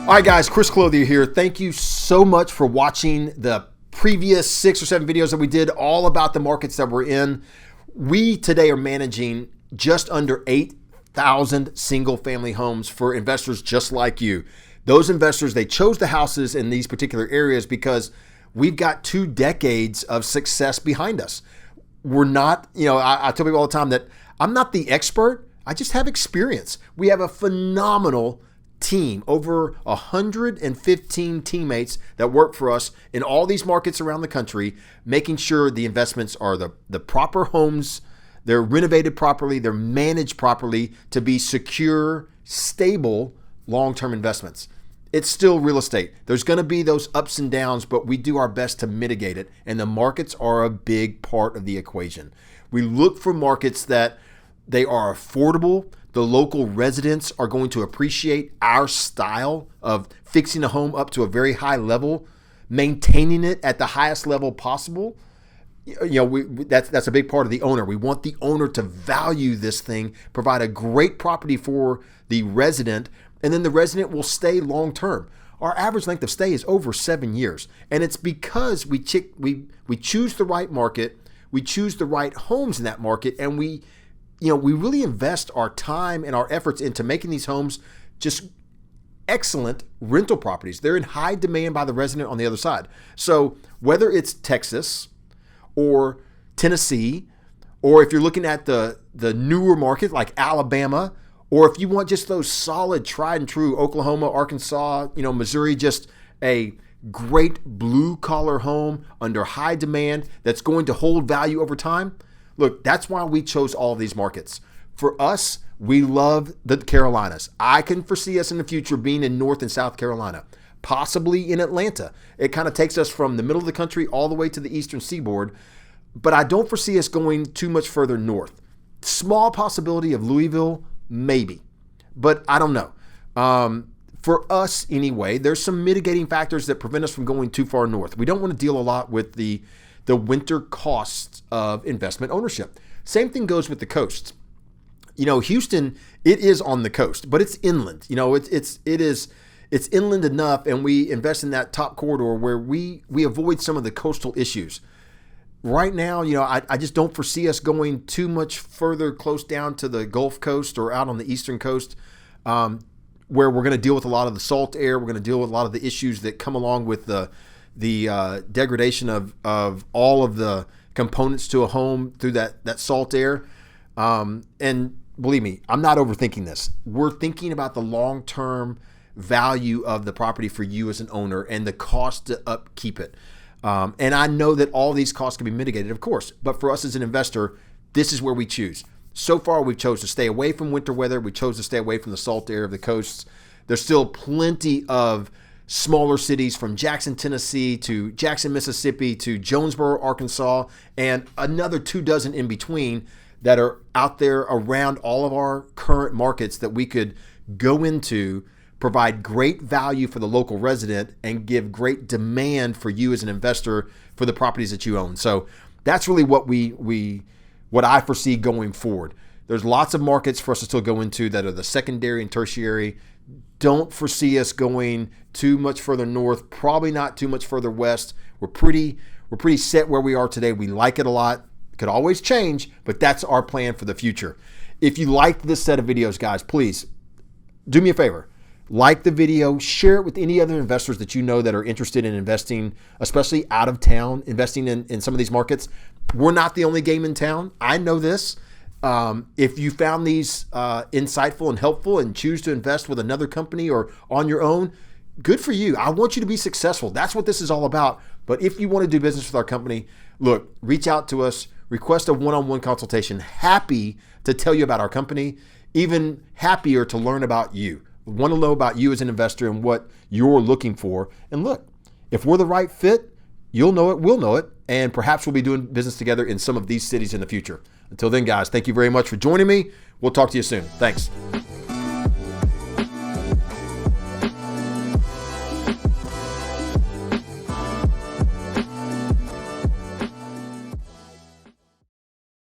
All right, guys, Chris Clothier here. Thank you so much for watching the previous 6 or 7 videos that we did all about the markets that we're in. We today are managing just under 8,000 single family homes for investors just like you. Those investors, they chose the houses in these particular areas because we've got 2 decades of success behind us. We're not, I tell people all the time that I'm not the expert. I just have experience. We have a phenomenal team, over 115 teammates that work for us in all these markets around the country, making sure the investments are the proper homes, they're renovated properly, they're managed properly to be secure, stable, long-term investments. It's still real estate. There's going to be those ups and downs, but we do our best to mitigate it, and the markets are a big part of the equation. We look for markets that they are affordable. The local residents are going to appreciate our style of fixing a home up to a very high level, maintaining it at the highest level possible. That's a big part of the owner. We want the owner to value this thing, provide a great property for the resident, and then the resident will stay long term. Our average length of stay is over 7 years, and it's because we choose the right market, we choose the right homes in that market, and we really invest our time and our efforts into making these homes just excellent rental properties. They're in high demand by the resident on the other side. So whether it's Texas or Tennessee, or if you're looking at the newer market like Alabama, or if you want just those solid, tried and true Oklahoma, Arkansas, Missouri, just a great blue collar home under high demand that's going to hold value over time. Look, that's why we chose all of these markets. For us, we love the Carolinas. I can foresee us in the future being in North and South Carolina, possibly in Atlanta. It kind of takes us from the middle of the country all the way to the eastern seaboard, but I don't foresee us going too much further north. Small possibility of Louisville, maybe, but I don't know. For us anyway, there's some mitigating factors that prevent us from going too far north. We don't want to deal a lot with the winter costs of investment ownership. Same thing goes with the coasts. Houston, it is on the coast, but it's inland. It's inland enough, and we invest in that top corridor where we avoid some of the coastal issues. Right now, I just don't foresee us going too much further close down to the Gulf Coast or out on the eastern coast, where we're going to deal with a lot of the salt air. We're going to deal with a lot of the issues that come along with the degradation of all of the components to a home through that salt air. And believe me, I'm not overthinking this. We're thinking about the long-term value of the property for you as an owner and the cost to upkeep it. And I know that all these costs can be mitigated, of course, but for us as an investor, this is where we choose. So far, we've chose to stay away from winter weather. We chose to stay away from the salt air of the coasts. There's still plenty of smaller cities from Jackson, Tennessee to Jackson, Mississippi to Jonesboro, Arkansas, and another 24 in between that are out there around all of our current markets that we could go into, provide great value for the local resident, and give great demand for you as an investor for the properties that you own. So that's really what I foresee going forward. There's lots of markets for us to still go into that are the secondary and tertiary. Don't foresee us going too much further north, probably not too much further west. We're pretty set where we are today. We like it a lot. It could always change, but that's our plan for the future. If you liked this set of videos, guys, please do me a favor. Like the video, share it with any other investors that you know that are interested in investing, especially out of town, investing in some of these markets. We're not the only game in town. I know this. If you found these insightful and helpful and choose to invest with another company or on your own, good for you. I want you to be successful. That's what this is all about. But if you want to do business with our company, look, reach out to us, request a one-on-one consultation. Happy to tell you about our company, even happier to learn about you. Want to know about you as an investor and what you're looking for. And look, if we're the right fit, you'll know it, we'll know it, and perhaps we'll be doing business together in some of these cities in the future. Until then, guys, thank you very much for joining me. We'll talk to you soon. Thanks.